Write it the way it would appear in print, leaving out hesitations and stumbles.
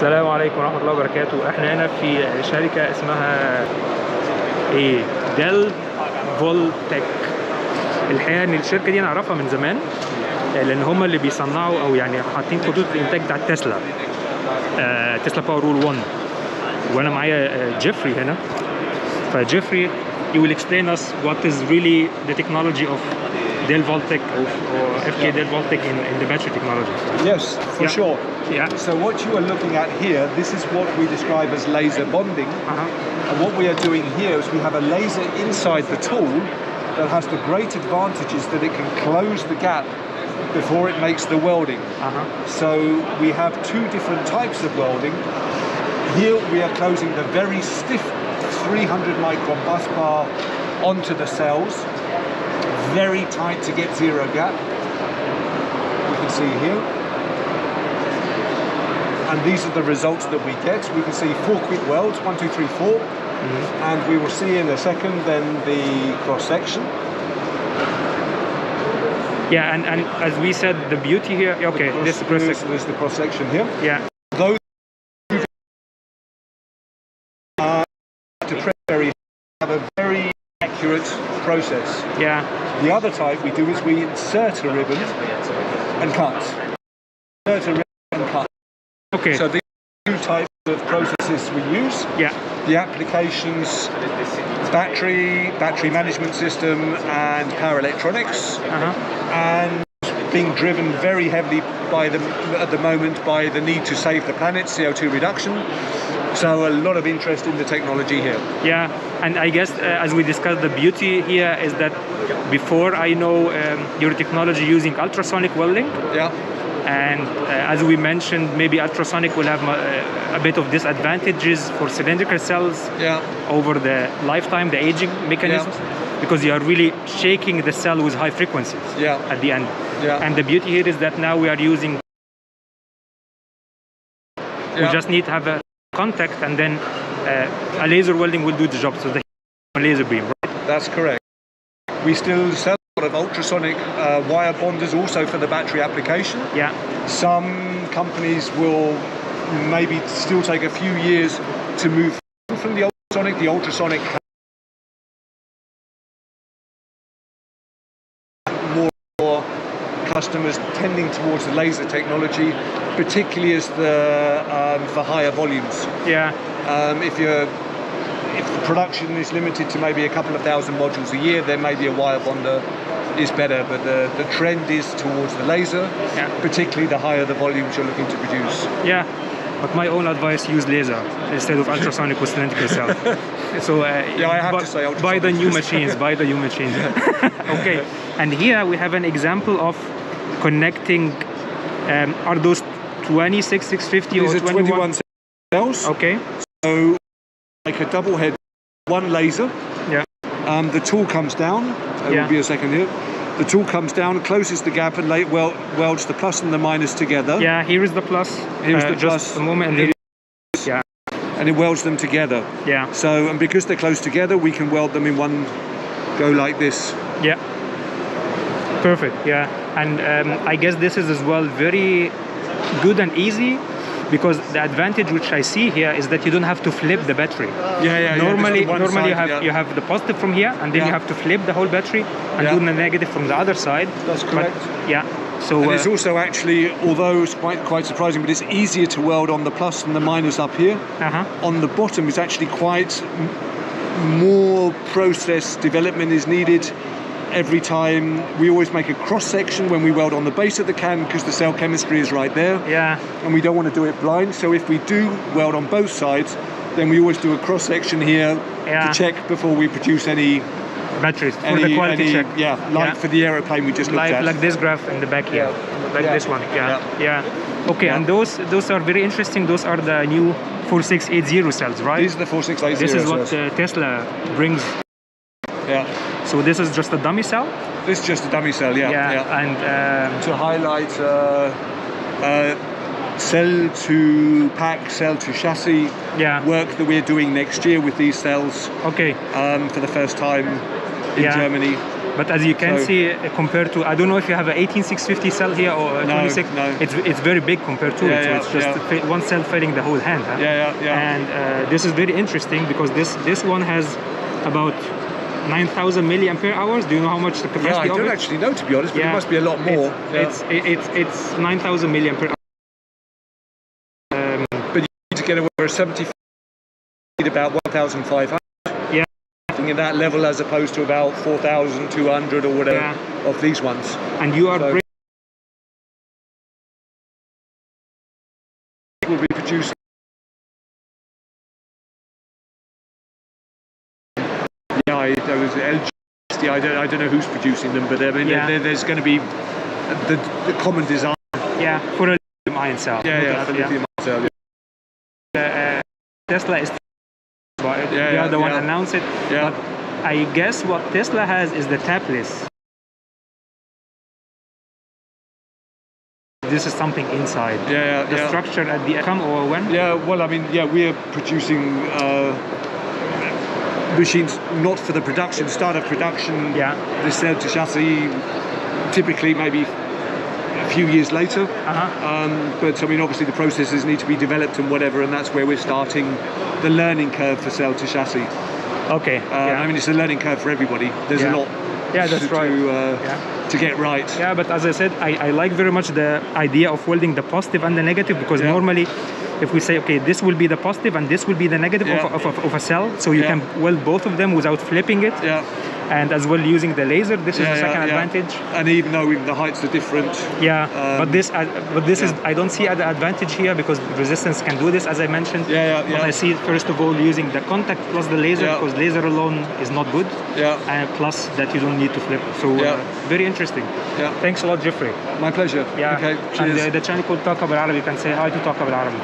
السلام عليكم ورحمة الله وبركاته. احنا هنا في شركة اسمها ديل فولتك. الحقيقة ان الشركة دي نعرفها من زمان لان هم اللي بيصنعوا او يعني حاطين خطوط الانتاج بتاعت تسلا، تسلا باور رول 1. وانا معايا جيفري هنا. فجيفري you will explain us what is really the technology of Dell Voltec or FK Dell Voltec in the battery technology. Yes, for sure. Yeah. So what you are looking at here, this is what we describe as laser bonding. And what we are doing here is we have a laser inside the tool that has the great advantages that it can close the gap before it makes the welding. So we have two different types of welding. Here we are closing the very stiff 300 micron bus bar onto the cells, very tight to get zero gap. You can see here. And these are the results that we get. We can see 4 quick welds, 1, 2, 3, 4. And we will see in a second then the cross section. Yeah, and as we said, the beauty here, okay, this is the cross section here. Yeah. Those have a very accurate process. Yeah. The other type we do is we insert a ribbon and cut. Insert a ribbon and cut. Okay. So these are two types of processes we use. Yeah. The applications, battery management system and power electronics. And being driven very heavily by at the moment by the need to save the planet, CO2 reduction. So a lot of interest in the technology here. Yeah, and I guess as we discussed, the beauty here is that before I know your technology using ultrasonic welding. Yeah. And as we mentioned, maybe ultrasonic will have a bit of disadvantages for cylindrical cells over the lifetime, the aging mechanisms, because you are really shaking the cell with high frequencies at the end. Yeah. And the beauty here is that now we are using, we just need to have a contact and then a laser welding will do the job, so the laser beam, right? That's correct. We still sell a lot of ultrasonic wire bonders also for the battery application. Yeah. Some companies will maybe still take a few years to move from the ultrasonic. The ultrasonic more customers tending towards the laser technology, particularly as for higher volumes. Yeah. If the production is limited to maybe a couple of thousand modules a year, then maybe a wire bonder is better. But the trend is towards the laser, particularly the higher the volumes you're looking to produce. Yeah. But my own advice: use laser instead of ultrasonic with cylindrical cell. So I have to say, buy the new machines. Buy the new machines. Okay. And here we have an example of connecting. Are those 26,650 or 21 cells? Okay. So like a double head, one laser. Yeah. The tool comes down. There will be a second here. The tool comes down, closes the gap, and welds the plus and the minus together. Yeah, here is the plus. Here's the plus. Just a moment, and and it welds them together. Yeah. So, and because they're close together, we can weld them in one go like this. Yeah. Perfect. Yeah, and I guess this is as well very good and easy. Because the advantage which I see here is that you don't have to flip the battery. Normally you have the positive from here, and then you have to flip the whole battery and do the negative from the other side. That's correct. But, so and it's also actually, although it's quite surprising, but it's easier to weld on the plus and the minus up here. On the bottom, it's actually quite more process development is needed. Every time we always make a cross section when we weld on the base of the can because the cell chemistry is right there. Yeah. And we don't want to do it blind. So if we do weld on both sides, then we always do a cross section here to check before we produce any batteries for the quality check. For the aeroplane we just looked at. Like this graph in the back here. This one. Yeah. Okay, and those are very interesting. Those are the new 4680 cells, right? These are the 4680 This is what Tesla brings. Yeah. So this is just a dummy cell? This is just a dummy cell, yeah. And to highlight cell to pack, cell to chassis work that we're doing next year with these cells. Okay. For the first time in Germany. But as you can see, compared to, I don't know if you have an 18650 cell here or a 26. No. It's very big compared to it. So it's just one cell filling the whole hand. Huh? And this is very interesting because this one has about 9,000 milliampere hours. Do you know how much the capacity of it? I don't actually know, to be honest, but it must be a lot more. It's 9,000 milliampere hours. But you need to get over 70 feet, about 1,500. Yeah. In that level as opposed to about 4,200 or whatever of these ones. And you are will be producing. I don't know who's producing them, but I mean, there's going to be the common design. Yeah, for a lithium ion cell. For lithium ion cell. Tesla is they are the one announced it. But I guess what Tesla has is the tapless. This is something inside. The structure at the come or when? Well, I mean, we're producing machines not for the production, start of production. The cell to chassis, typically maybe a few years later. But I mean, obviously the processes need to be developed and whatever, and that's where we're starting the learning curve for cell to chassis. Okay. I mean, it's a learning curve for everybody. There's a lot to get right. Yeah, but as I said, I like very much the idea of welding the positive and the negative, because normally if we say, okay, this will be the positive and this will be the negative of a cell, so you can weld both of them without flipping it. And as well using the laser, this is the second advantage. And even though the heights are different. But this is, I don't see the advantage here because resistance can do this, as I mentioned. But I see it first of all using the contact plus the laser, because laser alone is not good. And plus that you don't need to flip. So very interesting. Thanks a lot, Jeffrey. My pleasure. Okay, cheers. And the channel called طاقة بالعربي. You can say hi to طاقة بالعربي.